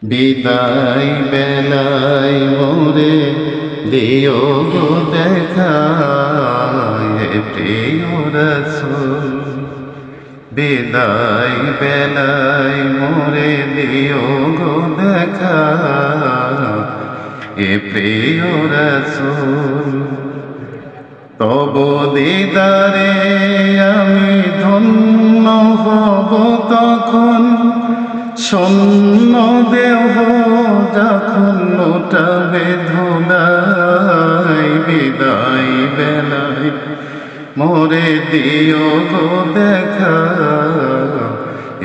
বিদায় বেলায় মোরে দিও গো দেখা হে প্রিয় রাসূল। বিদায় বেলায় মোরে দিও গো দেখা হে প্রিয় রাসূল। তব দিদারে আমি ধন্য হব তখন, শূন্য দেহ যখন লোটাবে ধুলাই। বিদায় বেলায় মোরে দিও গো দেখা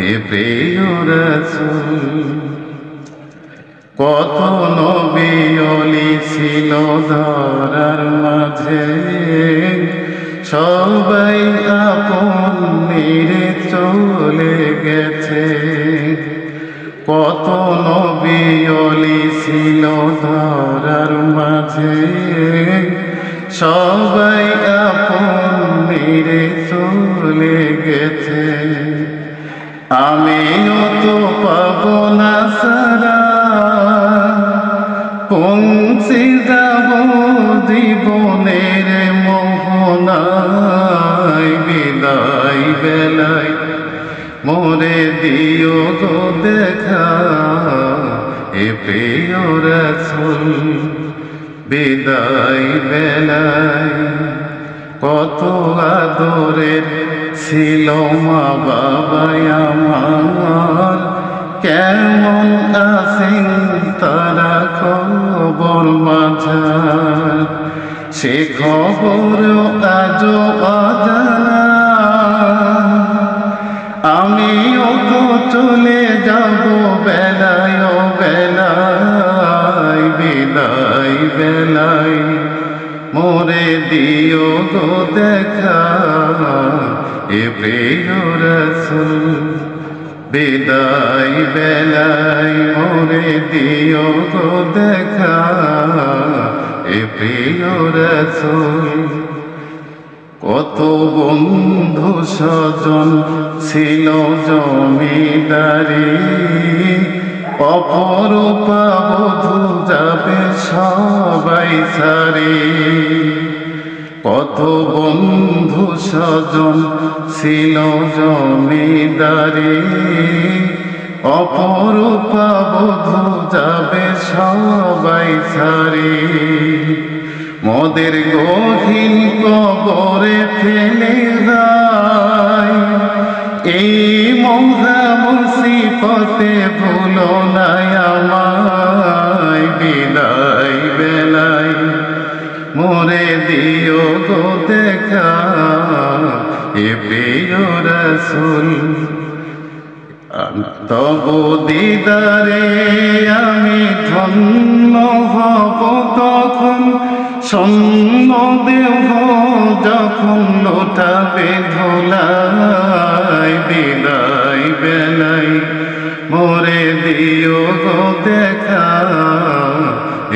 এ প্রিয় রাসূল। কত নবী ওলি ছিল ধরার মাঝে, সবাই আপন নিরে চলে গেছে। কত নবী ওলি ছিল ধরার মাঝে, সবাই আপন নিরে চলে গেছে। আমিও তো পাবো না সারা, পৌঁছে যাব জীবনের মোহনায়। বিদায় বেলায় মোরে দিও গো দেখা এ প্রিয় রাসূল। বিদায় বেলায় কত আদরের ছিল মা বাবা আমার, কেমন আছেন তারা খবর মাঝার। সে খবর আজও অজানা, আমিও তো চলে যাব বেলায় ও বেলায়। বিদায় বেলায় মোরে দিও গো দেখা এ প্রিয় রাসূল। বিদায় বেলায় মোরে দিও গো দেখা এ প্রিয় রাসূল। কত বন্ধু স্বজন ছিল জমিদারি, অপরূপা বধূ যাবে সবাই সারি। কত বন্ধু স্বজন ছিল জমিদারি, অপরূপা বধূ যাবে সবাই সারি। মোদের গহীন কবরে ফেলে যায়, এই মহা মুসিবতে ভুলো না আমায়। বিদায় বেলায় মোরে দিও গো দেখা এ প্রিয় রাসূল। তব দিদারে আমি ধন্য হব তখন, শূন্য দেহ যখন লোটাবে ধুলাই। বিদায় বেলায় মোরে দিও গো দেখা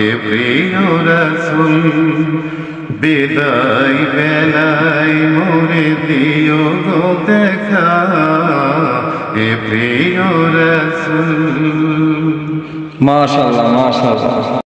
এ প্রিয় রাসূল। বিদায় বেলায় মোরে দিও গো দেখা এ প্রিয় রাসূল। মাশাআল্লাহ, মাশাআল্লাহ।